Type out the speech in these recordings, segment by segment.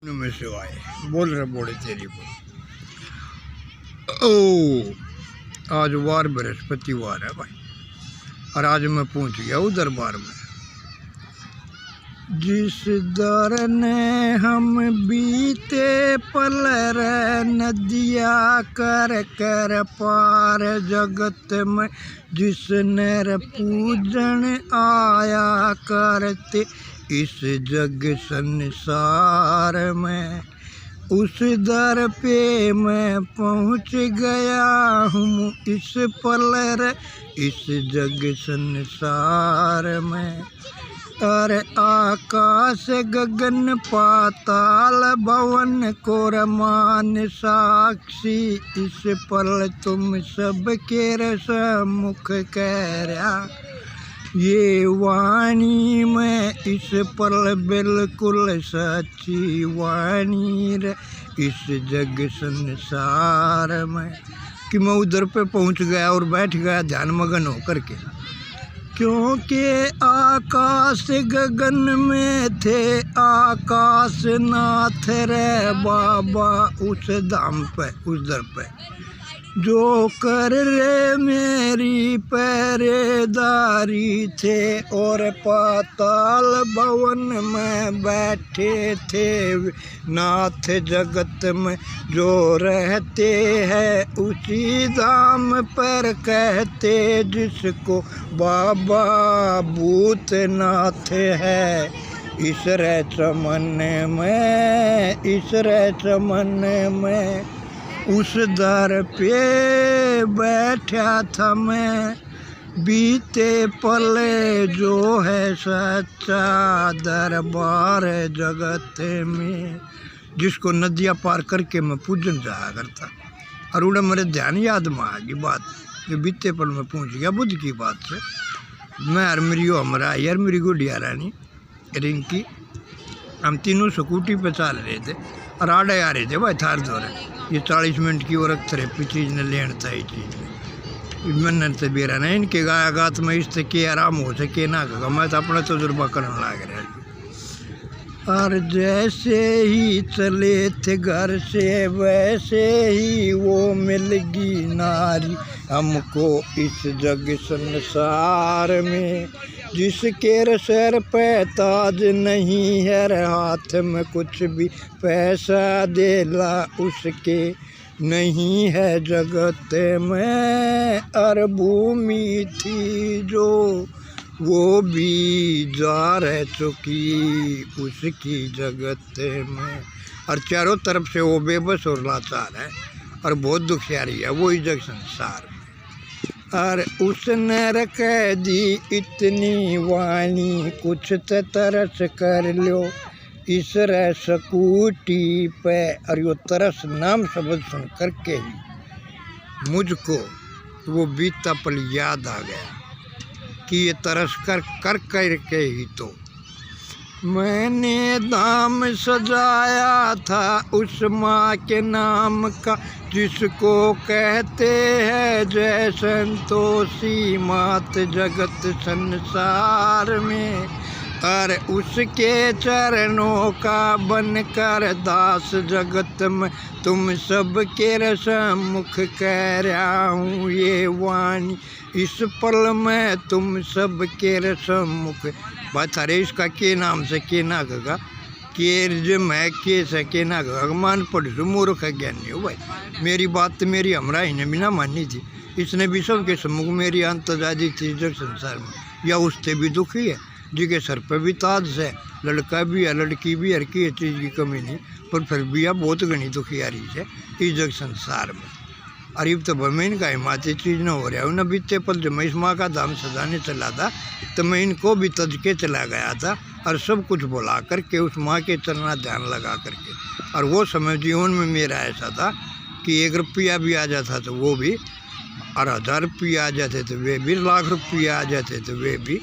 में से आए बोल रहे बोले तेरी बोल। ओ आज वार बृहस्पतिवार है भाई, और आज मैं पहुंच गया हूँ दरबार में। जिस दर ने हम बीते पल रे नदिया कर कर पार जगत में, जिस नर पूजन आया करते इस जग संसार में, उस दर पे मैं पहुँच गया हूँ इस पल रे इस जग संसार में। अरे आकाश गगन पाताल भवन को रमान साक्षी, इस पल तुम सबके सम्मुख कह रहा ये वाणी में, इस पल बिल्कुल सच्ची वाणी रे इस जग संसार में। कि मैं उधर पे पहुंच गया और बैठ गया ध्यान मगन होकर के, क्योंकि आकाश गगन में थे आकाश नाथ रे बाबा उस धाम पे उस दर पे, जो कर रे मेरी पहरेदारी थे और पाताल भवन में बैठे थे नाथ जगत में जो रहते हैं उसी धाम पर कहते जिसको बाबा भूतनाथ है। इस रे चमन में इस रे चमन में उस दर पे बैठा था मैं, बीते पले जो है सच्चा दरबार जगत में, जिसको नदियाँ पार करके मैं पूजन जाया करता। और उड़े मेरे ध्यान याद में आ गई बात कि बीते पल में पहुँच गया बुद्ध की बात से। मैं और मेरी हमारा यार मेरी गुड़िया रानी रिंकी, हम तीनों स्कूटी पे चल रहे थे और आड़े आ रहे थे भाई थार दौरे। ये 40 मिनट की और थेरेपी चीज़ ने लेना था ये चीज़ मैंने तो बेरा नहीं इनके गाया गात में इससे के आराम हो सके ना का मैं तो अपना तजुर्बा करने लग रहा। और जैसे ही चले थे घर से वैसे ही वो मिलगी नारी हमको इस जग संसार में, जिसके सर पे ताज नहीं है हाथ में कुछ भी पैसा देला उसके नहीं है जगत में। और भूमि थी जो वो भी जा रह चुकी उसकी जगत में, और चारों तरफ से वो बेबस और लाचार है और बहुत दुखियारी है वो इस जग संसार में। और उसने रख दी इतनी वाणी कुछ तो तरस कर लो इस रे स्कूटी पे। और यो तरस नाम शब्द सुन करके ही मुझको वो बीता पल याद आ गया कि ये तरस कर के ही तो मैंने धाम सजाया था उस माँ के नाम का, जिसको कहते हैं जय संतोषी मात जगत संसार में। और उसके चरणों का बनकर दास जगत में तुम सबके सम्मुख कह रहा हूँ ये वाणी इस पल में तुम सबके सम्मुख। बात अरे इसका के नाम से के ना गगा के मैं के से के ना गगा मान पढ़ मूर्ख ज्ञानी हो भाई। मेरी बात तो मेरी हमरा ही ने भी ना मानी थी, इसने भी सबके सम्मुख मेरी अंतर्जादी थी जग संसार में। या उससे भी दुखी है जिसके सर पर भी ताज है, लड़का भी है लड़की भी हर की चीज़ की कमी नहीं, पर फिर भी यह बहुत घनी दुखियारी है इस जग संसार में। अरे तो भमें का हिमाचल चीज़ न हो रहा है न बीते पल जब मैं इस माँ का धाम सजाने चला था तो मैं इनको भी तज के चला गया था और सब कुछ बुला करके उस माँ के चलना ध्यान लगा करके। और वो समय जीवन में मेरा ऐसा था कि 1 रुपया भी आ जाता तो वो भी, और 1000 रुपया आ जाते तो वे भी, लाख रुपया आ जाते तो वे भी।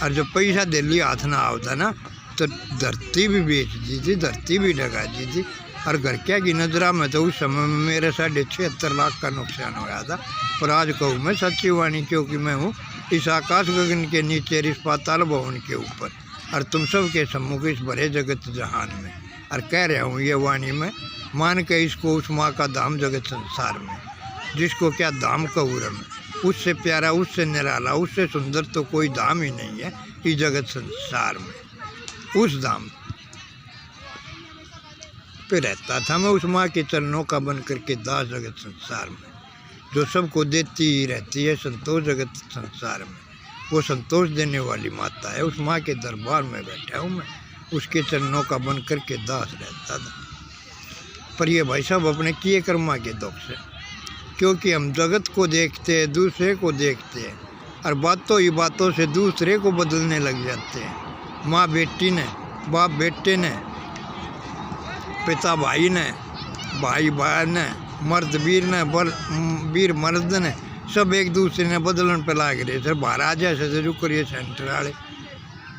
और जब पैसा दिल्ली हाथ ना आता ना तो धरती भी बेच दी थी, धरती भी ढका दी थी। और घर क्या की नजरा में तो उस समय में मेरे 76.5 लाख का नुकसान होया था। पर आज कहूँ मैं सच्ची वाणी, क्योंकि मैं हूँ इस आकाश गगन के नीचे इस पाताल भवन के ऊपर और तुम सब के सम्मुख इस भरे जगत जहान में। और कह रहा हूँ ये वाणी में, मान के इसको उस माँ का धाम जगत संसार में, जिसको क्या धाम कहूँ में, उससे प्यारा, उससे निराला, उससे सुंदर तो कोई धाम ही नहीं है इस जगत संसार में। उस धाम पे रहता था मैं, उस माँ के चरणों का बन करके दास जगत संसार में, जो सबको देती ही रहती है संतोष जगत संसार में। वो संतोष देने वाली माता है, उस माँ के दरबार में बैठा हूँ मैं, उसके चरणों का बन करके दास रहता था। पर ये भाई साहब अपने किए कर्मा के दुख से, क्योंकि हम जगत को देखते हैं, दूसरे को देखते हैं, और बातों ही बातों से दूसरे को बदलने लग जाते हैं। माँ बेटी ने, बाप बेटे ने, पिता भाई ने, भाई बहन ने, मर्द वीर ने, वीर मर्द ने, सब एक दूसरे ने बदलन पे लाग रहे। सर बाहर आ जाए सर जो करिए सेंटर वाले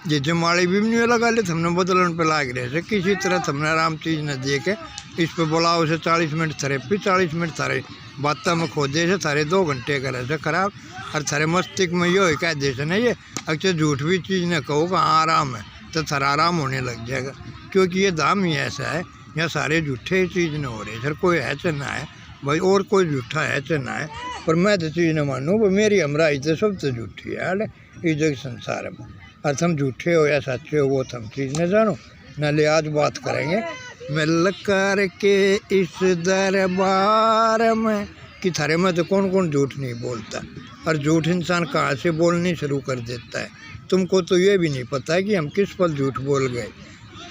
जे जमाड़ी भी नहीं लगा ले, हमने बदलन पे लाग रहे सर। किसी तरह हमने आराम चीज़ न देखे, इस पे बोलाओ से 40 मिनट थेरेपी, 40 मिनट थारे बातों में खो दे से, थारे 2 घंटे करे से खराब, और थारे मस्तिष्क में यो कह दे से नहीं ये अक्सर झूठ भी चीज़ न कहो कि हाँ आराम है, तो थारा आराम होने लग जाएगा। क्योंकि ये धाम ही ऐसा है, यहाँ सारे झूठे चीज़ न हो रहे सर। कोई है च ना है भाई, और कोई झूठा है च ना है, पर मैं तो चीज़ न मानूँ पर मेरी हमराई तो सब तो झूठी है हाल इस जगत संसार में। और तुम झूठे हो या सच्चे हो वो तुम चीज़ न जानो न। ले आज बात करेंगे मिल कर के इस दरबार में कि थारे में तो कौन कौन झूठ नहीं बोलता, और झूठ इंसान कहाँ से बोलनी शुरू कर देता है। तुमको तो ये भी नहीं पता है कि हम किस पल झूठ बोल गए,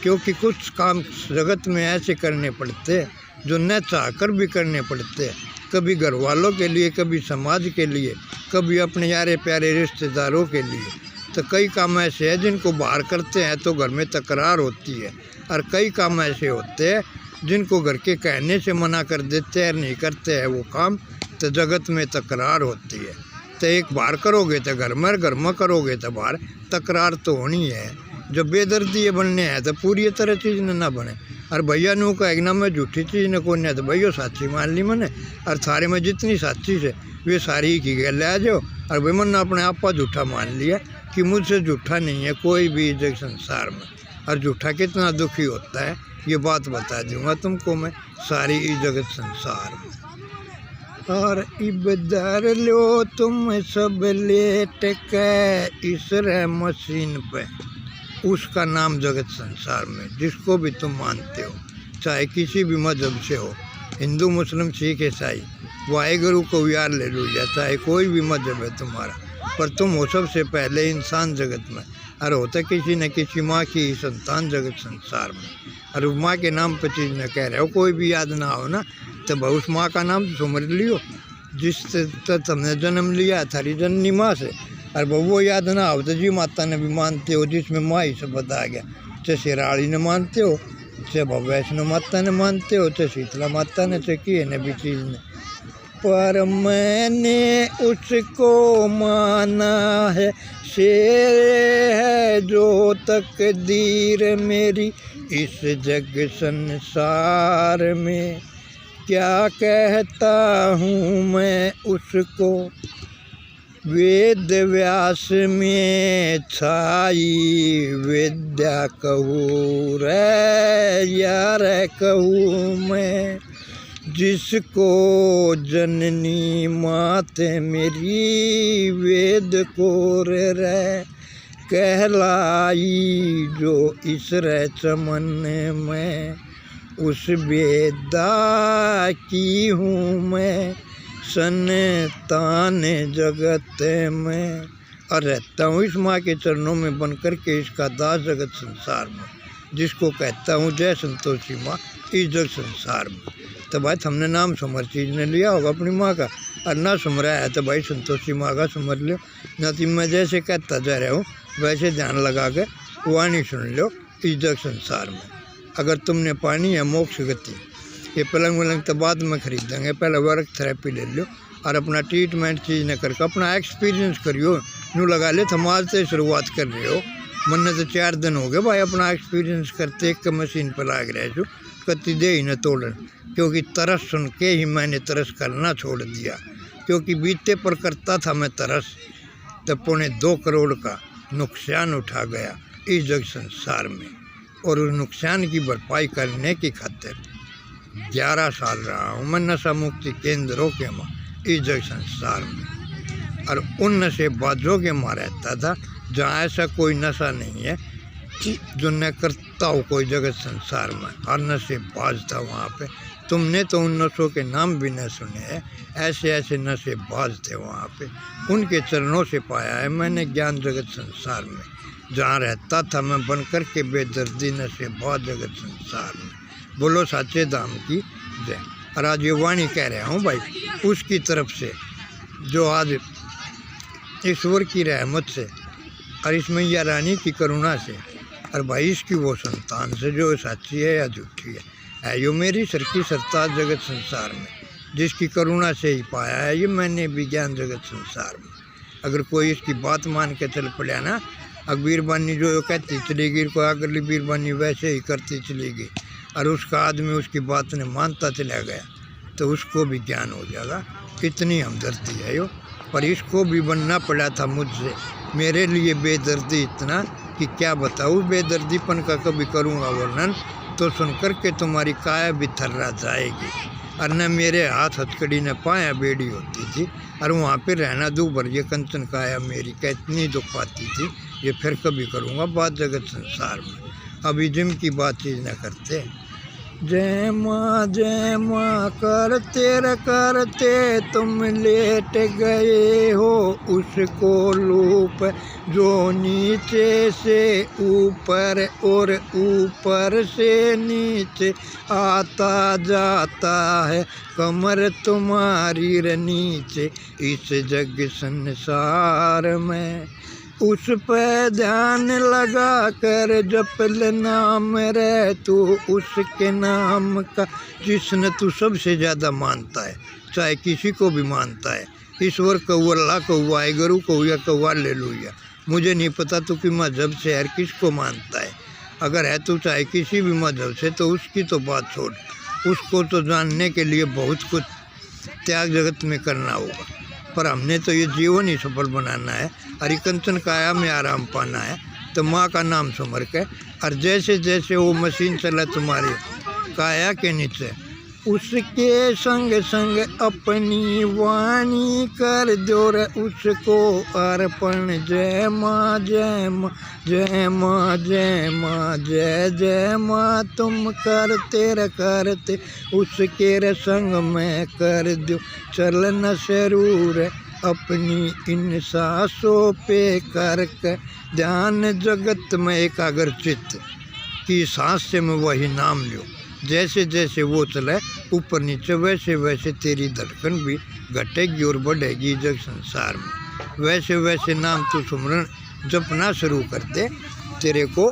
क्योंकि कुछ काम जगत में ऐसे करने पड़ते हैं जो न चाहकर भी करने पड़ते हैं। कभी घर वालों के लिए, कभी समाज के लिए, कभी अपने यारे प्यारे रिश्तेदारों के लिए। तो कई काम ऐसे हैं जिनको बाहर करते हैं तो घर में तकरार होती है, और कई काम ऐसे होते हैं जिनको घर के कहने से मना कर देते हैं, नहीं करते हैं वो काम, तो जगत में तकरार होती है। तो एक बाहर करोगे तो घर में करोगे तो बाहर, तकरार तो होनी है। जब बेदर्दी बनने हैं तो पूरी तरह चीज़ ना बने। और भैया नू का एक ना मैं झूठी चीज़ न को तो भैया साची मान ली मैंने, और थारे में जितनी साची से वे सारी ही की गल आ जाओ। और भाई मैंने अपने आप पर झूठा मान लिया कि मुझसे झूठा नहीं है कोई भी जग संसार में। और झूठा कितना दुखी होता है ये बात बता दूंगा तुमको मैं सारी इस जगत संसार में। और इबदर लो तुम सब लेट के इस मशीन पे, उसका नाम जगत संसार में, जिसको भी तुम मानते हो, चाहे किसी भी मजहब से हो, हिंदू मुस्लिम सिख ईसाई, वाहेगुरु को यार ले लो, या चाहे कोई भी मजहब है तुम्हारा, पर तुम हो सबसे पहले इंसान जगत में, और होता किसी न किसी माँ की संतान जगत संसार में। और उस माँ के नाम पर चीज़ न कह रहे हो, कोई भी याद ना हो ना तो बहुत उस माँ का नाम सुमर लियो जिससे तुमने जन्म लिया थारी जननी माँ से। और वो याद ना हो तो जी माता ने भी मानते हो, जिसमें माँ ही से बता गया, चाहे शेराड़ी ने मानते हो, चाहे वैष्णो माता ने मानते हो, चाहे शीतला माता ने, चाहे किए ने भी चीज़ ने। पर मैंने उसको माना है, शेर है जो तकदीर मेरी इस जग संसार में। क्या कहता हूँ मैं उसको, वेद व्यास में छाई विद्या कहूँ रे यार कहूँ मैं, जिसको जननी माते मेरी वेद को रे कहलाई, जो इस रे चमन में उस वेदा की हूँ मैं संतान जगत में। और रहता हूँ इस माँ के चरणों में बन कर के इसका दास जगत संसार में, जिसको कहता हूँ जय संतोषी माँ इस जग संसार में। तो भाई हमने नाम सुमर चीज़ ने लिया होगा अपनी माँ का, और ना सुमरा है तो भाई संतोषी माँ का सुमर लो। ना तो मैं जैसे कहता जा रहा हूँ वैसे ध्यान लगा के वाणी सुन लो इस जग संसार में। अगर तुमने पानी है मोक्ष गति, ये पलंग वलंग तो बाद में खरीदेंगे, पहले वर्क थेरेपी ले लो और अपना ट्रीटमेंट चीज़ न करके अपना एक्सपीरियंस करियो। नू लगा ले तुम आज से शुरुआत कर रहे हो, मन तो 4 दिन हो गए भाई अपना एक्सपीरियंस करते, एक मशीन पर लाग रहे छो कति दे ही न तोड़न। क्योंकि तरस सुन के ही मैंने तरस करना छोड़ दिया, क्योंकि बीते पर करता था मैं तरस, तो 2.25 करोड़ का नुकसान उठा गया इस जग संसार में। और उस नुकसान की भरपाई करने की खातिर 11 साल रहा हूँ मैं नशा मुक्ति केंद्रों के माँ इस जग संसार में। और उन नशेबाजों के माँ रहता था जहाँ ऐसा कोई नशा नहीं है कि जो न करता हो कोई जगत संसार में। हर नशेबाज था वहाँ पे। तुमने तो उन नशों के नाम भी न सुने हैं, ऐसे ऐसे नशेबाज थे वहाँ पे। उनके चरणों से पाया है मैंने ज्ञान जगत संसार में। जहाँ रहता था मैं बन कर के बेदर्दी नशेबाज जगत संसार में। बोलो साचे धाम की जय। और आज ये वाणी कह रहा हूँ भाई उसकी तरफ से जो आज ईश्वर की रहमत से और इस मैया रानी की करुणा से और भाई इसकी वो संतान से जो सच्ची है या झूठी है यो मेरी सर की सरताज जगत संसार में जिसकी करुणा से ही पाया है ये मैंने विज्ञान जगत संसार में। अगर कोई इसकी बात मान के चल पड़ा ना अकबीर बानी जो कहती चली गई को अगली बीरबानी वैसे ही करती चली गई और उसका आदमी उसकी बात ने मानता चला गया तो उसको भी ज्ञान हो जाएगा। इतनी हमदर्दी है यो। पर इसको भी बनना पड़ा था मुझसे, मेरे लिए बेदर्दी इतना कि क्या बताऊँ। बेदर्दीपन का कभी करूँगा वर्णन तो सुन कर के तुम्हारी काया भी थर्रा जाएगी। और न मेरे हाथ हथकड़ी न पाया बेड़ी होती थी और वहाँ पे रहना दूभर ये कंचन काया मेरी कितनी दुख पाती थी। ये फिर कभी करूँगा बात जगत संसार में। अभी जिम की बात चीज़ न करते। जय माँ करते तुम लेट गए हो उसको लूप जो नीचे से ऊपर और ऊपर से नीचे आता जाता है कमर तुम्हारी नीचे इस जग संसार में। उस पे ध्यान लगा कर जपल नाम रे तू उसके नाम का जिसने तू सबसे ज़्यादा मानता है चाहे किसी को भी मानता है। ईश्वर कहू अल्लाह कहू वाहेगुरु कहू या कहू हालेलुया मुझे नहीं पता तू कि मजहब से हर किसको मानता है। अगर है तू चाहे किसी भी मजहब से तो उसकी तो बात छोड़। उसको तो जानने के लिए बहुत कुछ त्याग जगत में करना होगा। पर हमने तो ये जीवन ही सफल बनाना है और कंचन काया में आराम पाना है। तो माँ का नाम सुमर के और जैसे जैसे वो मशीन चला तुम्हारी काया के नीचे उसके संग संग अपनी वाणी कर दो रे उसको अर्पण। जय माँ जय माँ जय माँ जय माँ जय जय माँ तुम करते उसके रे संग में कर दो चलन जरूर अपनी इन सांसों पे करके ध्यान जगत में एकाग्र चित्त की सांस से मैं वही नाम लो। जैसे जैसे वो चले ऊपर नीचे वैसे वैसे तेरी धड़कन भी घटेगी और बढ़ेगी जग संसार में। वैसे वैसे नाम तू सुमरन जपना शुरू कर दे तेरे को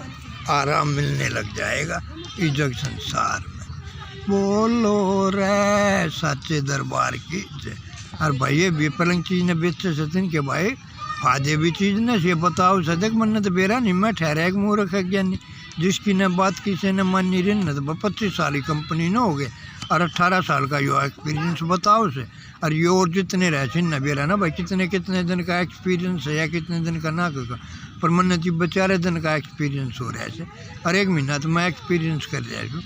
आराम मिलने लग जाएगा इस जग संसार में। बोलो रे सच्चे दरबार की जय। और भाई ये भी पलंग चीज़ ने बेचे सचिन के भाई फायदे भी चीज़ ने से बताओ सदक मन तो बेरा नहीं मैं ठहरा एक मूर्ख है ज्ञानी जिसकी न बात किसी ने मानी रही न तो 25 साल की कंपनी न हो गए और 18 साल का यो एक्सपीरियंस बताओ से। और ये और जितने रह न बेरा ना भाई कितने दिन का एक्सपीरियंस है या कितने दिन का ना का पर मन जी बेचारे दिन का एक्सपीरियंस हो रहा है। और 1 महीना तो मैं एक्सपीरियंस कर रहा हूँ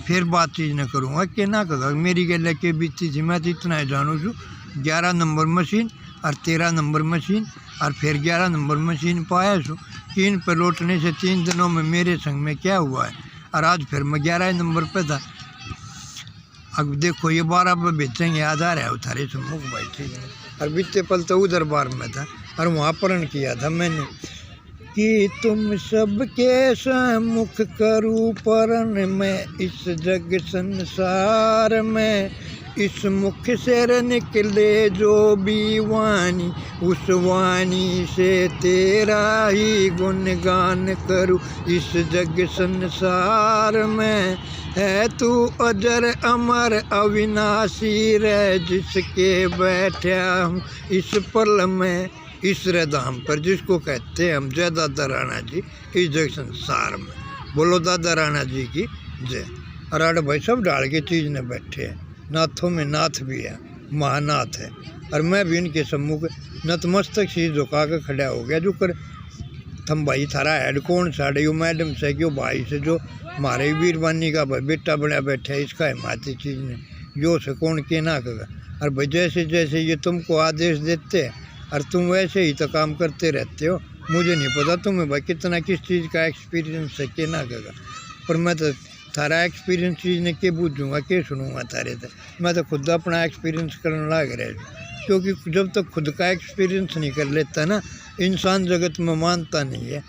फिर बात चीज़ न करूँगा कि ना कहा मेरी गल के बीती थी। मैं तो इतना ही जानूँ छूँ 11 नंबर मशीन और 13 नंबर मशीन और फिर 11 नंबर मशीन पाया छूँ। 3 पे लौटने से 3 दिनों में मेरे संग में क्या हुआ है। और आज फिर मैं 11 नंबर पे था। अब देखो ये 12 पे बेचेंगे याद आ रहा है उतारे से मुख भाई ठीक है। और बीते पल तो उधर बार में था और वहाँ प्रण किया था मैंने कि तुम सबके सम्मुख करूँ प्रण में इस जग संसार में। इस मुख से निकले जो भी वाणी उस वाणी से तेरा ही गुणगान करूँ इस जग संसार में। है तू अजर अमर अविनाशी रह जिसके बैठा हूँ इस पल में इस धाम पर जिसको कहते हैं हम जय दादा राणा जी इस जग संसार में। बोलो दादा राणा जी की जय। और भाई सब डाल के चीज़ ने बैठे हैं नाथों में नाथ भी है महानाथ है। और मैं भी इनके सम्मुख नतमस्तक सी झुका कर खड़ा हो गया जो कर थम भाई थारा हेड कौन साड़े यो मैडम से क्यों भाई से जो हमारे वीरवानी का भाई बेटा बड़ा बैठा है इसका हिमाती चीज़ ने यो से कौन के ना कगा। और भाई जैसे जैसे ये तुमको आदेश देते हैं और तुम वैसे ही तो काम करते रहते हो। मुझे नहीं पता तुम्हें भाई कितना किस चीज़ का एक्सपीरियंस है के ना कगा, पर मैं तो थारा एक्सपीरियंस चीज़ ने के बूझूँगा के सुनूँगा थारे तक। मैं तो खुद अपना एक्सपीरियंस करने लग रहा, क्योंकि जब तक खुद का एक्सपीरियंस नहीं कर लेता ना इंसान जगत में मानता नहीं है।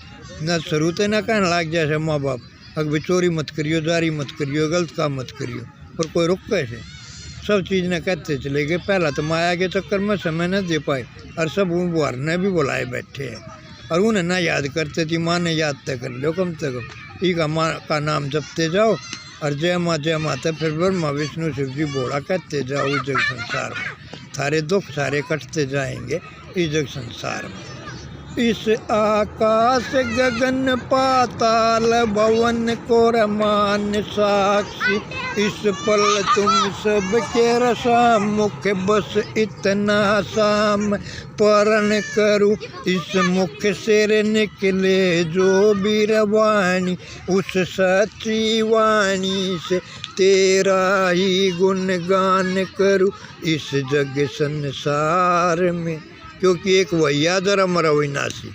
ना शुरू से ना कहने लग जैसे माँ बाप अगर चोरी मत करियो, जारी मत करियो, गलत काम मत करियो, पर कोई रुक कैसे सब चीज़ ने कहते चले गए। पहला तो माया के चक्कर में समय न दे पाए और सब बुहार ने भी बुलाए बैठे हैं और उन्हें ना याद करते थी। माँ ने याद तय कर लो कम से कम ई का माँ का नाम जपते जाओ और जय माता फिर ब्रह्मा विष्णु शिव जी बोला कहते जाओ। इस जग संसार में थारे दुख सारे कटते जाएंगे इस जग संसार में। इस आकाश गगन पाताल भवन को रमान साक्षी, इस पल तुम सब के रसा मुख बस इतना साम परण करूँ। इस मुख से निकले जो बीरवाणी उस सच्ची वाणी से तेरा ही गुणगान करूँ इस जग संसार में। क्योंकि एक वैया जरा मरा विनाशी,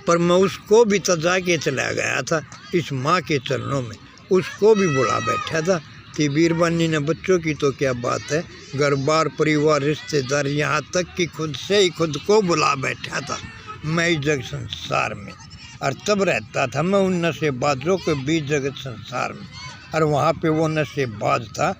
पर मैं उसको भी तजा के चला गया था इस माँ के चरणों में, उसको भी बुला बैठा था कि बीरबानी ने बच्चों की तो क्या बात है, घर बार परिवार रिश्तेदार यहाँ तक कि खुद से ही खुद को बुला बैठा था मैं इस जग संसार में। और तब रहता था मैं उन नशेबाजों के बीच जगत संसार में, और वहाँ पे वो नशेबाज था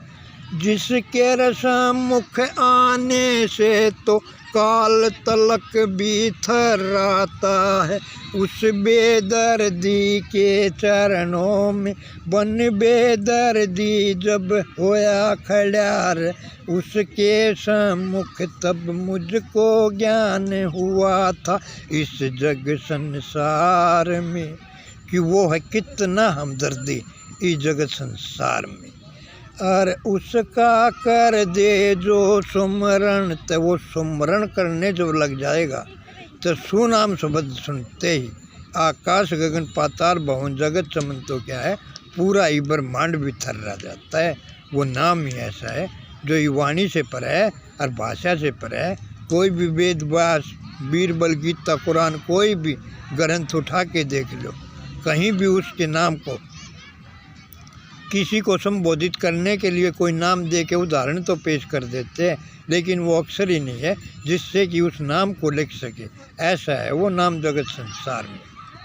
जिसके रसम मुख आने से तो काल तलक भी थर्राता है। उस बेदर्दी के चरणों में बन बेदर्दी जब होया खड़ार, उसके सम्मुख तब मुझको ज्ञान हुआ था इस जग संसार में कि वो है कितना हमदर्दी इस जगत संसार में। और उसका कर दे जो सुमरण, तो वो सुमरण करने जब लग जाएगा तो सुनाम शब्द सुनते ही आकाश गगन पाताल भवन जगत चमन तो क्या है पूरा ही ब्रह्मांड भी थर्रा जाता है। वो नाम ही ऐसा है जो युवाणी से पर है और भाषा से पर है। कोई भी वेद व्यास बीरबल गीता कुरान कोई भी ग्रंथ उठा के देख लो, कहीं भी उसके नाम को किसी को संबोधित करने के लिए कोई नाम दे के उदाहरण तो पेश कर देते हैं, लेकिन वो अक्षर ही नहीं है जिससे कि उस नाम को लिख सके। ऐसा है वो नाम जगत संसार में,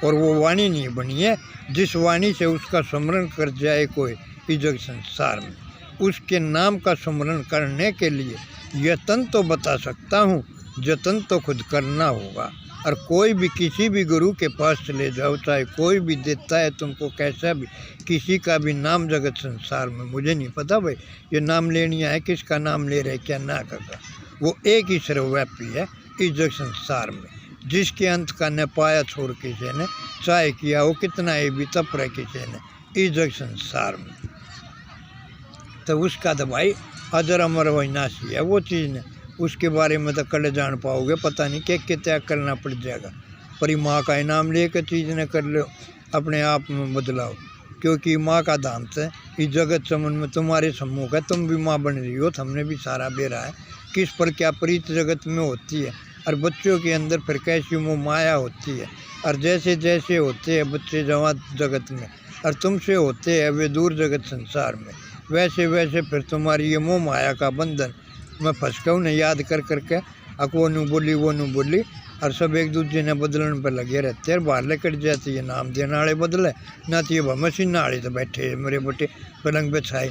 और वो वाणी नहीं बनी है जिस वाणी से उसका स्मरण कर जाए कोई इस जगत संसार में। उसके नाम का स्मरण करने के लिए यत्न तो बता सकता हूँ, जतन तो खुद करना होगा। और कोई भी किसी भी गुरु के पास चले जाओ, चाहे कोई भी देता है तुमको कैसा भी किसी का भी नाम जगत संसार में, मुझे नहीं पता भाई ये नाम लेनिया है किसका नाम ले रहे क्या ना करता, वो एक ही सर्वव्यापी है इस जग संसार में, जिसके अंत का न पाया छोड़ किसी ने, चाहे किया हो कितना ही भी तप रहे किसी ने इस जग संसार में। तो उसका तो भाई अजर अमर विनाशी है वो चीज़ ने, उसके बारे में तो कल जान पाओगे, पता नहीं क्या त्याग करना पड़ जाएगा। पर माँ का इनाम लेकर चीज़ ने कर लो, अपने आप में बदलाव, क्योंकि माँ का दाम है इस जगत चमन में तुम्हारे सम्मुख है, तुम भी माँ बन रही हो, हमने भी सारा बेरा है किस पर क्या प्रीत जगत में होती है, और बच्चों के अंदर फिर कैसी मोह माया होती है। और जैसे जैसे होते हैं बच्चे जवान जगत में और तुमसे होते हैं वे दूर जगत संसार में, वैसे वैसे फिर तुम्हारी ये मोह माया का बंधन मैं फंस गया उन्हें याद कर करके, अब वो नू बोली वो नू बोली, और सब एक दूसरे ने बदलने पर लगे रहते हैं। बाहर लेकर जाते ये नाम देने वाले बदले ना, तो ये मशीन वाले तो बैठे मेरे बेटे पलंग पे छाए,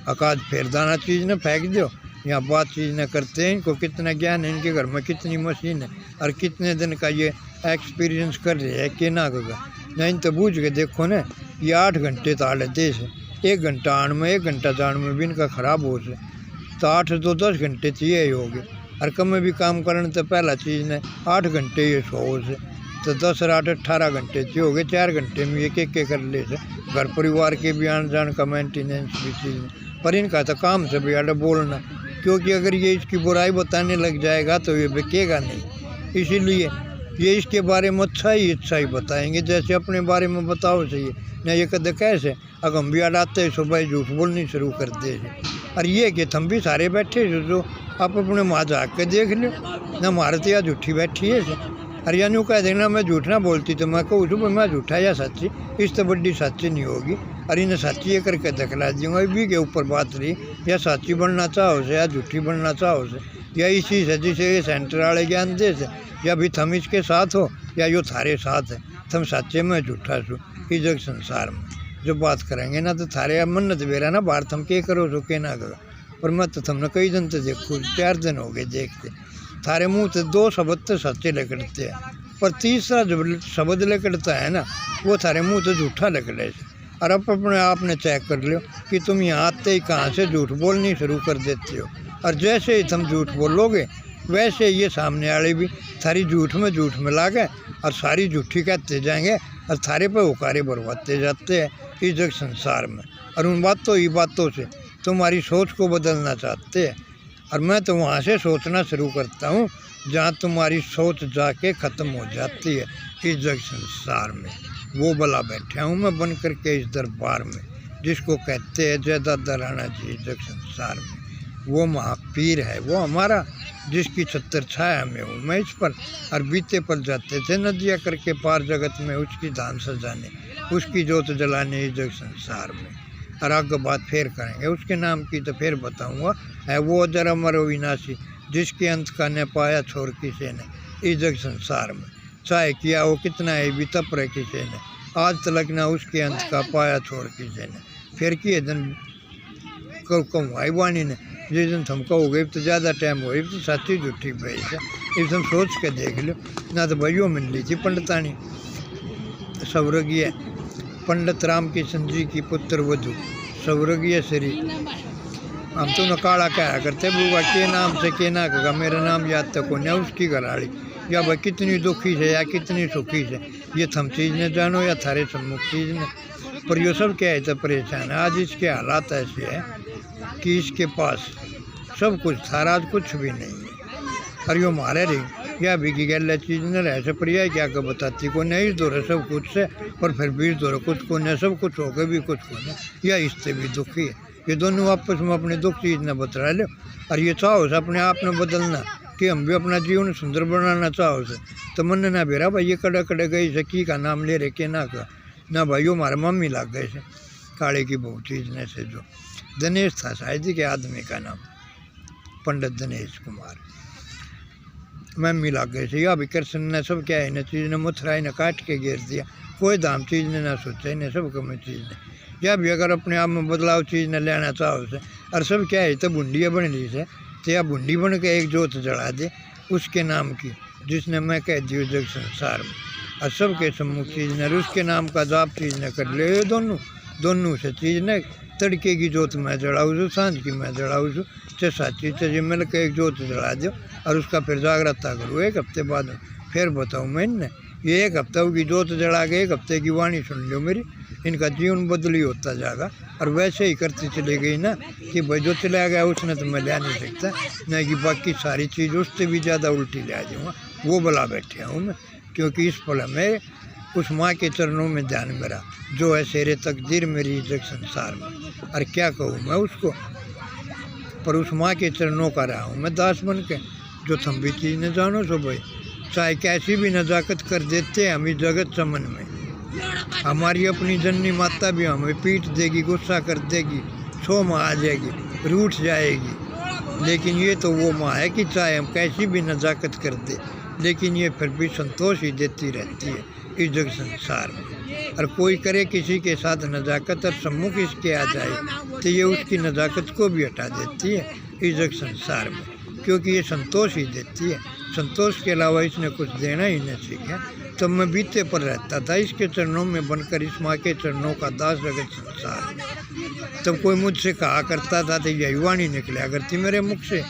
आकाश फेर दाना चीज़ ने फेंक दो, यहाँ बात चीज़ न करते हैं। इनको कितना ज्ञान है, इनके घर में कितनी मशीन है और कितने दिन का ये एक्सपीरियंस कर रहे हैं कि ना होगा नहीं। तो बूझ के देखो ना, ये 8 घंटे ताड़े देश 1 घंटा आने में 1 घंटा जाने में भी इनका ख़राब हो से, तो 8 तो 10 घंटे चाहिए हो गए। और कम में भी काम करने तो पहला चीज़ ने 8 घंटे ये 100 से, तो 10 और 8 18 घंटे चाहिए हो गए। 4 घंटे में एक एक कर ले से घर परिवार के भी आन जान का मेंटेनेंस भी चीज़, पर इनका तो काम से भी अड़ बोलना, क्योंकि अगर ये इसकी बुराई बताने लग जाएगा तो ये बिकेगा नहीं। इसीलिए ये इसके बारे में अच्छा ही बताएंगे, जैसे अपने बारे में बताओ चाहिए ना। ये कद कैसे अगर हम भी अड़ाते सुबह झूठ बोलनी शुरू कर दे। और ये कि हम भी सारे बैठे जो आप अपने माँ झाँक के देख लो ना, हमारे तो यहाँ झूठी बैठी है। अरे यानी कह देना मैं झूठ ना बोलती तो मैं कहूँ भाई मैं झूठा या सच्ची, इस तो बड़ी सच्ची नहीं होगी। और इन्हें सच्ची ये करके दिखला दूँगा भी के ऊपर बात रही, या सच्ची बनना चाहो से या झूठी बनना चाहो से, या इसी से जिसे ये सेंटर वाले ज्ञान दे से, या भी थम इसके साथ हो या यो थारे साथ है, थम सच्चे में झूठा छो। इस जग संसार में जो बात करेंगे ना तो थारे मन्नत बेरा ना बाहर थम के करो सो के ना करो। पर मैं तो थमने कई दिन तो देखो 4 दिन हो गए देखते, थारे मुँह तो 2 शब्द तो सच्चे निकलते हैं, पर तीसरा जो शब्द निकलता है ना वो थारे मुँह तो झूठा निकले। और अब अपने आप ने चेक कर लो कि तुम यहाँ आते ही कहाँ से झूठ बोलनी शुरू कर देते हो। और जैसे ही तुम झूठ बोलोगे वैसे ये सामने वाले भी थारी झूठ में झूठ मिला के और सारी झूठी कहते जाएंगे और थारे पे उकारे बरवाते जाते हैं इस जग संसार में। और उन बातों से तुम्हारी सोच को बदलना चाहते हैं। और मैं तो वहाँ से सोचना शुरू करता हूँ जहाँ तुम्हारी सोच जाके ख़त्म हो जाती है इस जग संसार में। वो भला बैठा हूँ मैं बन करके इस दरबार में, जिसको कहते हैं ज़्यादा दराना जी इस जग संसार में। वो महापीर है वो हमारा, जिसकी छत्र छाया में हूँ मैं इस पर। और बीते पर जाते थे नदियाँ करके पार जगत में उसकी धाम सजाने, उसकी जोत जलाने इस जग संसार में। और आगे बात फिर करेंगे उसके नाम की तो फिर बताऊँगा। है वो अजर अमर विनाशी, जिसके अंत का न पाया छोड़ किसी ने इस जग संसार में। चाहे किया वो कितना है भी तप रहे किसी ने, आज तलक ना उसके अंत का पाया छोड़ किसी ने। फिर किए दिन कहूँ आई वाणी ने, जिस दिन तुम कहोगे तो ज़्यादा टाइम हो तो सच्ची झूठी भाई से इस तुम सोच के देख लो ना। तो भाइयों मिल ली थी पंडितानी स्वर्गीय पंडित राम किशन जी की पुत्र वधु स्वर्गीय श्री, हम तो न काला क्या करते बुआ के नाम से के ना कहा, मेरा नाम याद तक को न उसकी घराड़ी, या भाई कितनी दुखी से या कितनी सुखी से ये थम चीज़ ने जानो या थारे सम्मुख चीज़ ने। पर ये सब क्या है तो परेशान है। आज इसके हालात ऐसे है कि इसके पास सब कुछ था, आज कुछ भी नहीं है। और यो मारे रही या भी की गल चीज़ न रह से पर यह क्या कर बताती को नहीं दौरे सब कुछ से, और फिर बीच दौरे कुछ को न सब कुछ हो गए भी कुछ को न, या इससे भी दुखी है। ये दोनों आपस में अपने दुख चीज़ न बतला लो। और ये चाहो से अपने आप में बदलना कि हम भी अपना जीवन सुंदर बनाना चाहो से, तो मन ना बेरा भाई ये कड़े कड़े गई से की का नाम ले रहे के ना का ना भाई हमारे मम्मी लग गए से काले की बहु चीज़ ने से जो दिनेश था शायद के आदमी का नाम पंडित दिनेश कुमार, मम्मी लग गए से। या भी कृष्ण ने सब क्या है न चीज़ ने मुथराई ने काट के घेर दिया, कोई दाम चीज़ ने ना सोचा इन्हें सब कम चीज़ ने। या भी अगर अपने आप में बदलाव चीज़ ने लेना चाहो से, और सब क्या है तो बूंदियाँ बन ली से, तो या बूंदी बन के एक जोत जला दे उसके नाम की, जिसने मैं कह दी जग संसार में। और सबके सम्मुख चीज़ ने उसके नाम का जाप चीज़ ने कर ले, दोनों से चीज़ ने तड़के की जोत मैं जड़ाऊँ छूँ, सांझ की मैं जड़ाऊँ छूँ, चाहे साची चाहिए मिल के एक जोत जला दो और उसका फिर जागृता करूँ। 1 हफ्ते बाद फिर बताऊँ मैं इन्हें, ये 1 हफ्ते की जोत जला के 1 हफ्ते की वाणी सुन लो मेरी, इनका जीवन बदली होता जाएगा। और वैसे ही करती चली गई ना कि भाई जो चला गया उसने तो मैं ले नहीं सकता, नहीं कि बाकी सारी चीज़ उससे भी ज़्यादा उल्टी ले आ जाऊँगा। वो भला बैठे हूँ मैं, क्योंकि इस पल में उस माँ के चरणों में ध्यान मेरा जो है शेरे तकदीर मेरी जग संसार में। और क्या कहूँ मैं उसको, पर उस माँ के चरणों का रहा हूँ मैं दास बन के, जो तुम भी चीज़ न जानो सो भाई, चाहे कैसी भी नजाकत कर देते हैं हम इस जगत चमन में। हमारी अपनी जननी माता भी हमें पीट देगी, गुस्सा कर देगी, छो माँ आ जाएगी, रूठ जाएगी, लेकिन ये तो वो माँ है कि चाहे हम कैसी भी नजाकत कर दे लेकिन ये फिर भी संतोष ही देती रहती है इस जग संसार में। और कोई करे किसी के साथ नजाकत और सम्मुख इसके आ जाए तो ये उसकी नजाकत को भी हटा देती है इस जग संसार में, क्योंकि ये संतोष ही देती है। संतोष के अलावा इसने कुछ देना ही नहीं सीखा। तब मैं बीते पर रहता था इसके चरणों में बनकर, इस माँ के चरणों का दास जगत संसार में। तब कोई मुझसे कहा करता था तो यही वाणी निकला करती मेरे मुख से,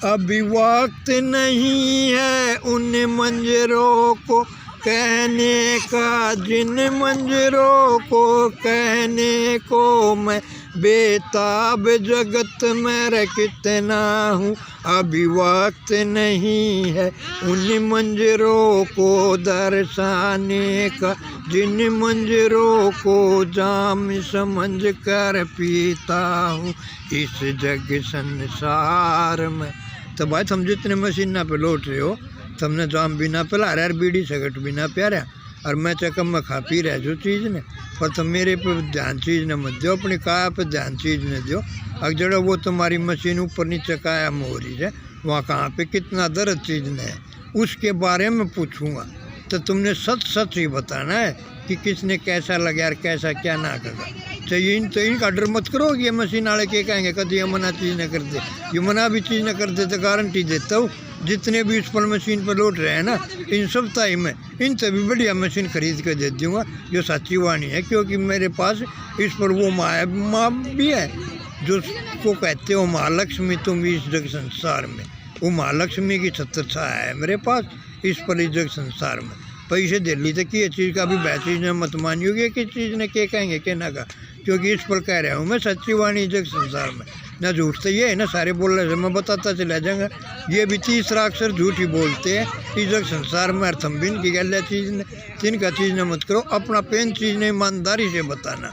अभी वक्त नहीं है उन मंजरों को कहने का, जिन मंजरों को कहने को मैं बेताब जगत में रे कितना हूँ, अभी वक्त नहीं है उन मंजरों को दर्शाने का, जिन मंजरों को जाम समझ कर पीता हूँ इस जग संसार में। तो भाई तुम जितने मशीना पे लौट रहे हो, तुमने जाम भी ना पिला रहा, बीड़ी सिगरेट भी ना प्या रहा, और मैं चकम में खा पी रहा जो चीज़ ने, पर तुम मेरे पे ध्यान चीज़ ने मत दो, अपनी काया पे ध्यान चीज़ ने दो। अगर जड़ा वो तुम्हारी मशीन ऊपर नीचे काया में हो रही है, वहाँ कहाँ पे कितना दर्द चीज़ ने है उसके बारे में पूछूंगा। तो तुमने सच सच ही बताना है कि किसने कैसा लगा और कैसा क्या ना करा। चाहिए तो इनका डर मत करो कि ये मशीन वाले के कहेंगे कभी ये मना चीज़ न कर दे, ये मना भी चीज़ न कर दे तो गारंटी देता हूँ जितने भी इस पर मशीन पर लौट रहे हैं ना, इन सब टाइम में इनसे भी बढ़िया मशीन खरीद कर दे दूँगा जो सच्ची वाणी है। क्योंकि मेरे पास इस पर वो माँ भी है जो को कहते हो महालक्ष्मी तुम इस जग संसार में, वो महालक्ष्मी की छत्रछाया है मेरे पास इस पर इस जग संसार में। पैसे दे ली तक ये चीज़ का भी वह चीज़ ने मत मानियोगे किस चीज़ ने के कहेंगे के ना का, क्योंकि इस पर कह रहा हूँ मैं सच्ची वाणी जग संसार में, ना झूठ तो ये है ना सारे बोल रहे से मैं बताता चला जाऊँगा। ये भी तीसरा अक्षर झूठ ही बोलते हैं इस जग संसार में, और तुम भी इनकी गल चीज़ ने तिनका चीज़ ने मत करो, अपना पेन चीज़ ने ईमानदारी से बताना,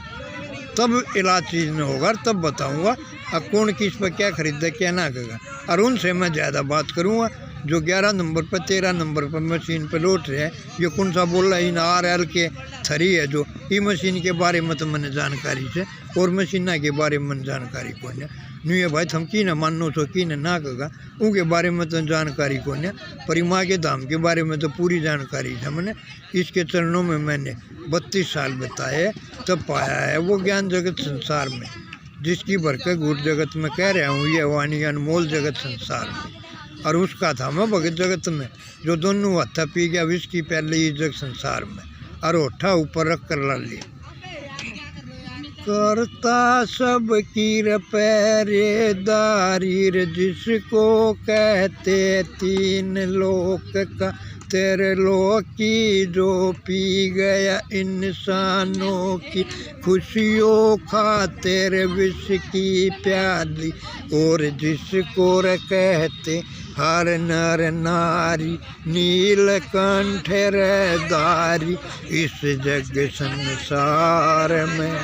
तब इलाज चीज़ में होगा, तब बताऊँगा अब कौन किस पर क्या खरीदा क्या ना करेगा। और उनसे मैं ज़्यादा बात करूँगा जो 11 नंबर पर 13 नंबर पर मशीन पर लौट रहे हैं, ये कौन सा बोल रहा है इन RL के थरी है जो ई मशीन के बारे में तो मैंने जानकारी से, और मशीना के बारे में जानकारी कौन है नहीं है भाई, थम की न मानो सो की ना कगा उनके बारे में तो जानकारी कौन है, पर माँ के धाम के बारे में तो पूरी जानकारी है मैंने। इसके चरणों में मैंने 32 साल बिताए तब पाया है वो ज्ञान जगत संसार में, जिसकी बरकत गुट जगत में कह रहा हूँ ये वाणी अनमोल जगत संसार में। और उसका था मैं भगत जगत में जो दोनों हत्था पी गया विस्की पहले ही जग संसार में, और ओठा ऊपर रख कर ला लिया। करता सब की पहरेदारी जिसको कहते 3 लोक का, तेरे लोक की जो पी गया इंसानों की खुशियों खातिर विष की प्याली, और जिसको कहते हर नर नारी नीलकंठ रहदारी इस जग संसार में,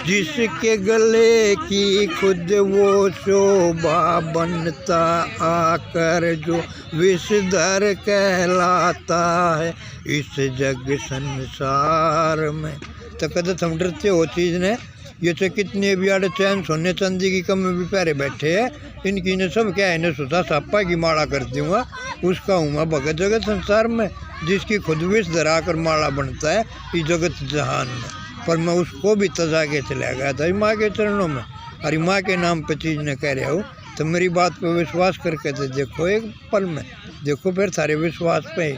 जिसके गले की खुद वो शोभा बनता आकर जो विषधर कहलाता है इस जग संसार में। तो कद तुम डरते हो चीज़ ने, ये तो कितने भी आड़े चैन सोने चांदी की कम में भी प्यारे बैठे हैं, इनकी ने सब क्या है इन्हें सुधा सापा की माला कर दूँगा, उसका हूँ मैं भगत जगत संसार में जिसकी खुद विष धरा कर माला बनता है इस जगत जहान में। पर मैं उसको भी तजा के चला गया था माँ के चरणों में, और माँ के नाम पे चीज़ ने कह रहा हूँ तो मेरी बात पे विश्वास करके तो देखो एक पल में, देखो फिर सारे विश्वास पे ही,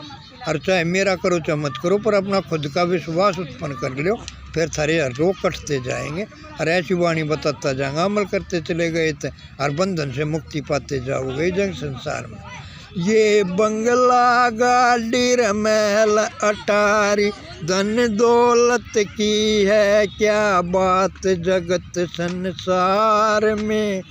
और चाहे मेरा करो चाहे मत करो पर अपना खुद का विश्वास उत्पन्न कर लो, फिर थारे रोग कटते जाएंगे। और ऐसी वाणी बताता जाएंगे, अमल करते चले गए थे और बंधन से मुक्ति पाते जाओगे जंग संसार में। ये बंगला गाड़ी महल अटारी धन दौलत की है क्या बात जगत संसार में,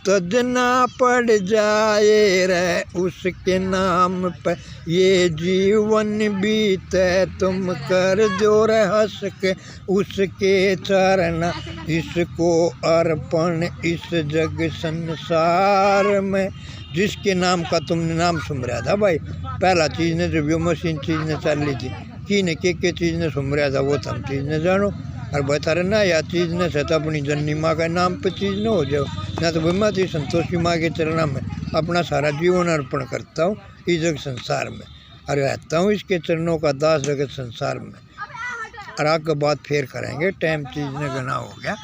तजना पड़ जाए रे उसके नाम पर ये जीवन बीते, तुम कर दो रे हंस के उसके चरण इसको अर्पण इस जग संसार में। जिसके नाम का तुमने नाम सुमरा था भाई, पहला चीज़ ने जब यो मशीन चीज़ ने चल ली थी की ने के चीज़ ने सुमरा था वो तुम चीज़ ने जानो, और बता रहे ना या चीज़ ने से तो अपनी जननी माँ के नाम पे चीज़ न हो जाओ, ना तो मैं थी संतोषी माँ के चरणों में अपना सारा जीवन अर्पण करता हूँ इस जग संसार में, और रहता हूँ इसके चरणों का दास जगत संसार में। और आगे बात फेर करेंगे, टाइम चीज़ ने गना हो गया।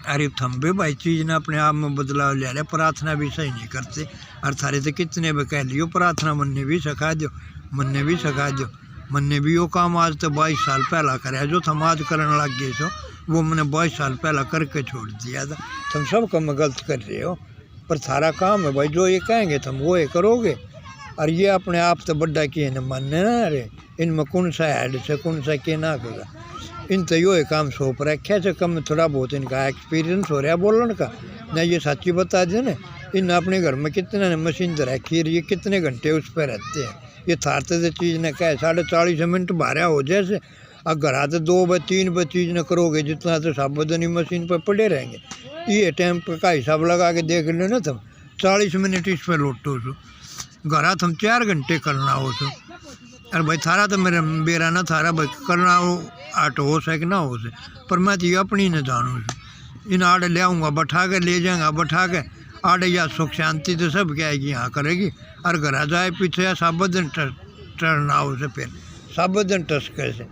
अरे थम्बे भाई चीज़ ने अपने आप में बदलाव ले लिया, प्रार्थना भी सही नहीं करते, और थारे तो कितने भी कह लियो प्रार्थना मनने भी सिखा दो, मनने भी सिखा दो, मैंने भी वो काम आज तो 22 साल पहला कराया जो तुम आज करने लग गए सो वो मैंने 22 साल पहला करके छोड़ दिया था। तुम सब काम गलत कर रहे हो, पर थारा काम है भाई जो ये कहेंगे तुम वो ये करोगे, और ये अपने आप तो बड्डा किए न मानने ना, अरे इनमें कौन सा ऐड से कौन सा के ना करेगा। इन तो यो काम सौंप रखा है कम थोड़ा बहुत इनका एक्सपीरियंस हो रहा है बोलने का ना। ये सच्ची बता दे ना, इन अपने घर में कितने ने मशीन तो रखी है, ये कितने घंटे उस पर रहते हैं। ये थारते से चीज़ ने क्या है 40 मिनट भारा हो जैसे, अब घर आते 2 बजे 3 बजे चीज़ न करोगे जितना तो सब बदनी मशीन पर पड़े रहेंगे। ये टाइम का हिसाब लगा के देख लो ना तुम, 40 मिनट इस पर लौटो सो, घर तुम 4 घंटे करना हो सो। अरे भाई थारा तो मेरा बेरा ना थारा भाई करना हो आट हो सके कि ना हो सके, पर मैं तो ये अपनी न जानूँ। इन आड़ ले आऊँगा बैठा के ले जाऊँगा बैठा के आड़े या सुख शांति तो सब क्या है यहाँ करेगी। और घर जाए पीछे या सब दिन टरना हो से फिर सब दिन टस कैसे,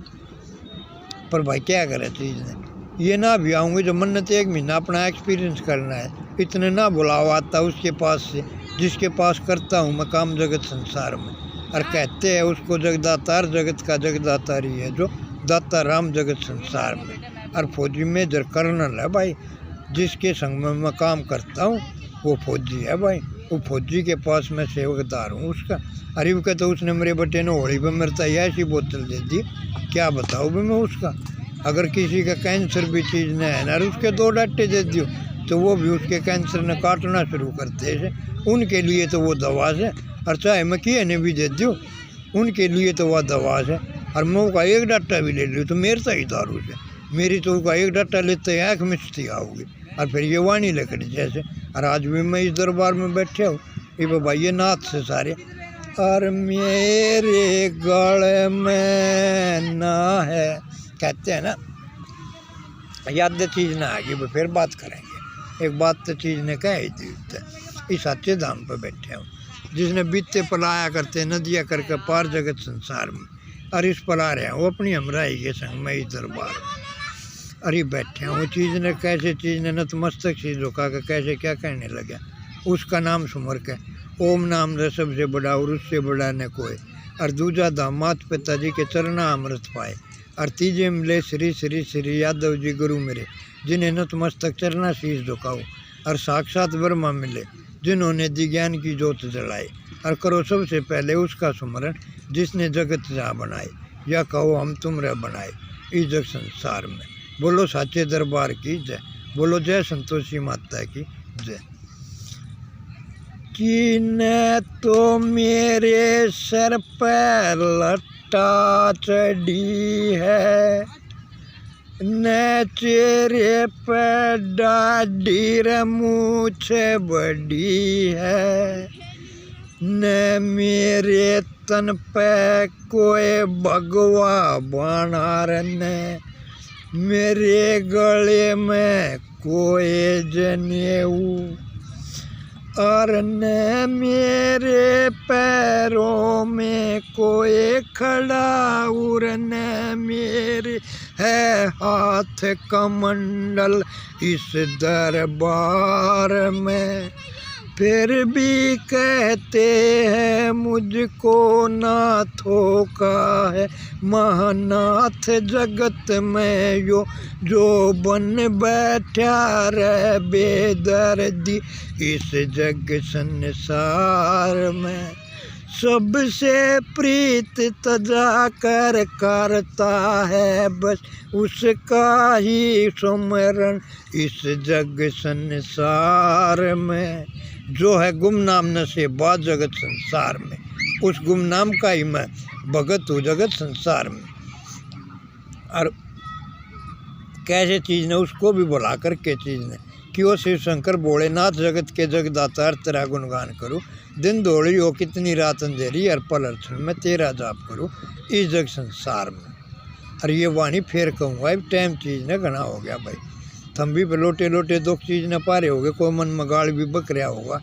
पर भाई क्या करे चीज़ ने। ये ना भी आऊँगी जो मन्नत 1 महीना अपना एक्सपीरियंस करना है, इतने ना बुलाव आता उसके पास से जिसके पास करता हूँ मैं काम जगत संसार में। और कहते हैं उसको जगदातार, जगत का जगदातार ही है जो दाता राम जगत संसार में। और फौजी में जर कर्नल है भाई, जिसके संग में मैं काम करता हूँ वो फौजी है भाई, वो फौजी के पास मैं सेवकदार हूँ उसका। अरे वो कहता उसने मेरे बेटे ने होली पर मेरे तैयार ऐसी बोतल दे दी, क्या बताऊँ भी मैं उसका। अगर किसी का कैंसर भी चीज़ न है ना, उसके 2 डट्टे दे दियो तो वो भी उसके कैंसर ने काटना शुरू करते हैं, उनके लिए तो वो दवा से। और चाहे मैं किए ने भी दे दूँ उनके लिए तो वह दवा से। और मैं उसका 1 डट्टा भी ले लूँ तो मेरे से ही दारू से, मेरी तो उसका 1 डट्टा लेते आँख मिचती आओगी। और फिर ये वाणी लकड़ी जैसे। और आज भी मैं इस दरबार में बैठे हूँ, ये भाई ये नाथ से सारे। और मेरे गले में ना है कहते हैं ना, याद चीज़ ना आएगी वो फिर बात करेंगे। एक बात तो चीज़ ने कह ही दी, इस सच्चे धाम पर बैठे हूँ जिसने बीते पलाया करते नदियाँ करके पार जगत संसार में। और इस पला रहे हैं वो अपनी हमराई के संग में इस दरबार। अरे बैठे हैं वो चीज़ ने कैसे चीज़ ने नतमस्तक से झुका कर कैसे क्या कहने लगा, उसका नाम सुमर के ओम नाम रे सबसे बड़ा और उससे बड़ा न कोई। और दूजा धाम मात पिताजी के चरना अमृत पाए। और तीजे मिले श्री श्री श्री यादव जी गुरु मेरे, जिन्हें नतमस्तक चरना शीश झुकाओ। और साक्षात ब्रह्मा मिले जिन्होंने दी ज्ञान की जोत जलाई। और करो सबसे पहले उसका सुमरण जिसने जगत जहाँ बनाए, या कहो हम तुम रे बनाए इस जग संसार में। बोलो साचे दरबार की जय, बोलो जय संतोषी माता की जय। किने तो मेरे सर पर लट्टा चढ़ी है, न चेहरे पर दाढ़ी रे मूछ बड़ी है, न मेरे तन पे कोई भगवा बना रने, मेरे गले में कोई जनेऊ। और न मेरे पैरों में कोई खड़ा और न मेरे है हाथ कमंडल इस दरबार में। फिर भी कहते हैं मुझको नाथों का है महानाथ जगत में यो, जो बन बैठा रे बेदर्दी इस जग संसार में। सबसे प्रीत तजा कर करता है बस उसका ही सुमरण इस जग संसार में। जो है गुमनाम नशे बाद जगत संसार में, उस गुमनाम का ही मैं भगत हूँ जगत संसार में। और कैसे चीज़ ने उसको भी बुला कर के चीज़ ने कि वो शिव शंकर भोलेनाथ जगत के जगदातार तेरा गुणगान करूँ, दिन दौड़ी हो कितनी रात अंधेरी और पल अर्चन में तेरा जाप करूँ इस जग संसार में। और ये वाणी फिर कहूँगा टाइम चीज़ ने घना हो गया भाई, थम भी लोटे लोटे दुख चीज़ न पा रहे हो गए, कोई मन में गाड़ भी बक रहा होगा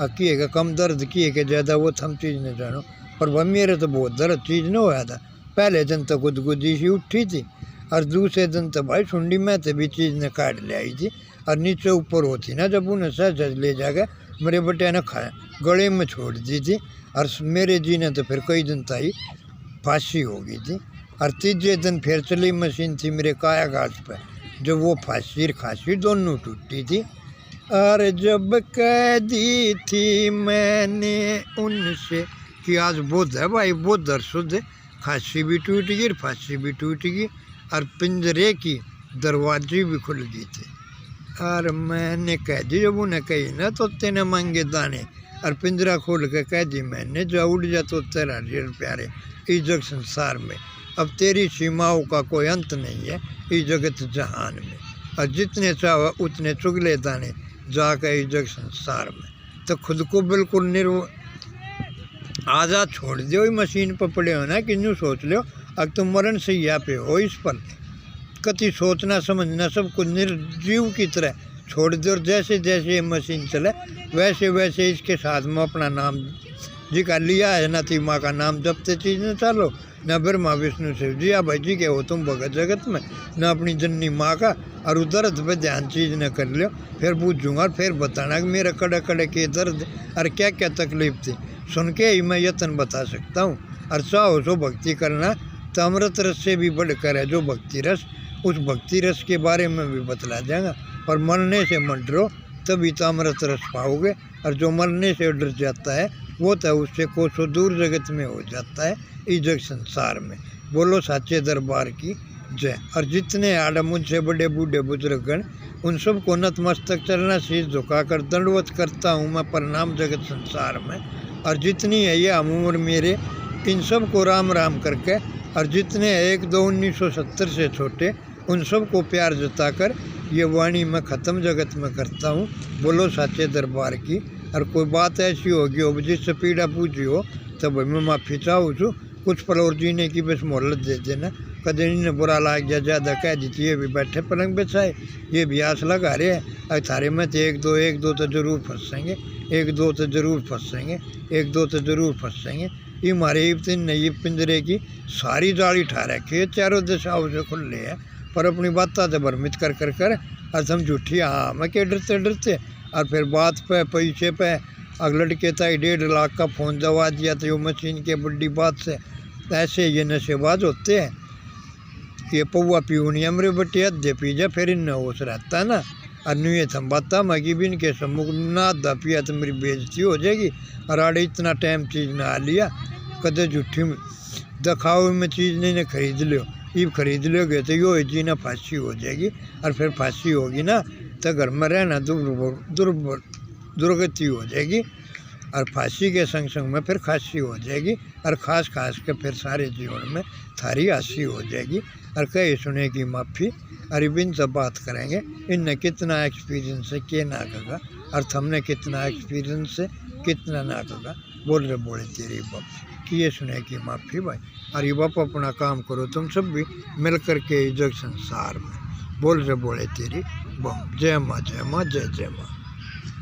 किए का कम दर्द किए के ज़्यादा वो थम चीज़ न जानो। पर वह मेरे तो बहुत दर्द चीज़ न होया था। पहले दिन तो गुदगुदी सी उठी थी और दूसरे दिन तो भाई सुंडी में तो भी चीज़ ने काट ले आई थी। और नीचे ऊपर होती ना जब उन्हें सच ले जाकर मेरे बेटे ने खाया गले में छोड़ दी थी। और मेरे जी ने तो फिर कई दिन तक फांसी हो गई थी। और तीसरे दिन फिर चली मशीन थी मेरे काया घाट पर, जो वो फांसी खांसी दोनों टूटी थी। और जब कह दी थी मैंने उनसे कि आज बुध है भाई, बुध और शुद्ध, खांसी भी टूट गई फांसी भी टूट गई। और पिंजरे की दरवाजे भी खुल गई थी। और मैंने कह दी जब उन्हें कही ना तो तेने मांगे दाने, और पिंजरा खोल के कह दी मैंने जो उड़ जा तो तेरा ढेर प्यारे इस जग संसार में। अब तेरी सीमाओं का कोई अंत नहीं है इस जगत जहान में, और जितने चाहो उतने चुगले दाने जाकर इस जग संसार में। तो खुद को बिल्कुल आज़ाद छोड़ दो, मशीन पर पड़े हो ना कि यूँ सोच लो अब तुम मरण से यहाँ पे हो, इस पर कति सोचना समझना सब कुछ निर्जीव की तरह छोड़ दो। और जैसे जैसे ये मशीन चले वैसे वैसे इसके साथ में अपना नाम जी का लिया है ना, थी माँ का नाम जपते चीज़ न चालो, न ब्रह्मा विष्णु शिव जी या भाई जी के हो तुम भगत जगत में, न अपनी जननी माँ का। और दर्द पे ध्यान चीज़ न कर लो, फिर पूछूंगा और फिर बताना कि मेरा कड़े कड़े के दर्द और क्या क्या तकलीफ थी, सुन के ही मैं यत्न बता सकता हूँ। और चाहो सो भक्ति करना तो अमृत रस से भी बढ़कर है जो भक्ति रस, उस भक्ति रस के बारे में भी बतला जाएगा। और मरने से मत डरो तभी तो अमृत रस पाओगे, और जो मरने से डर जाता है वो तो उससे कोसों दूर जगत में हो जाता है इस जग संसार में। बोलो साचे दरबार की जय। और जितने आड़ मुझसे बड़े बूढ़े बुजुर्गगण उन सबको नतमस्तक चलना शीश झुकाकर दंडवत करता हूँ मैं प्रणाम जगत संसार में। और जितनी है ये हम उम्र मेरे इन सब को राम राम करके, और जितने 1-2-1970 से छोटे उन सब को प्यार जताकर ये वाणी मैं ख़त्म जगत में करता हूँ। बोलो साचे दरबार की। और कोई बात ऐसी होगी हो जिससे पीड़ा पूछी हो तब मैं माफ़ी चाहूँ छूँ, कुछ पल और जीने की बस मोहलत दे देना। कदे इन्हें बुरा लग जाए ज़्यादा कह देती ये भी बैठे पलंग बिछाए, ये भी आस लगा रहे हैं। और थारे में तो एक दो तो ज़रूर फंसेंगे, एक दो तो ज़रूर फंसेंगे, एक दो तो ज़रूर फंसेंगे। ये हमारे ये पिंजरे की सारी जाली ठा रखी है, चारों दिशाओं से खुले हैं, पर अपनी बातें तो भ्रमित कर कर कर और हम झूठी हाँ मैं के डरते डरते। और फिर बात पे पैसे पे लड़के था 1.5 लाख का फ़ोन दवा दिया तो ये मशीन के बड़ी बात से ऐसे ये नशेबाज होते हैं। ये पौवा पीऊनी अमरे बटे अद्धे पी जा फिर इन होश रहता है ना। और नुए थम बाता मगी भी इनके सम्मुख ना अद्धा पिया तो मेरी बेइज्जती हो जाएगी। और आड़े इतना टाइम चीज़ ना आ लिया कदे झूठी दिखाओ में चीज़ नहीं खरीद लो, ये खरीद लोगे तो यो जी ना फांसी हो जाएगी। और फिर फांसी होगी ना तो घर में रहना दुर्गति हो जाएगी, और फांसी के संग संग में फिर खांसी हो जाएगी, और खास खास के फिर सारे जीवन में थारी हासी हो जाएगी। और कहे सुने की माफ़ी। और इबिन से बात करेंगे इनने कितना एक्सपीरियंस है के ना कहा, और हमने कितना एक्सपीरियंस है कितना ना कहा। बोल रहे बोले तेरी बाप किए सुने की माफ़ी भाई। और ये बाप अपना काम करो तुम सब भी मिल कर के जग संसार में। बोल रहे बोले तेरी बम। जय माँ जय माँ जय जय माँ।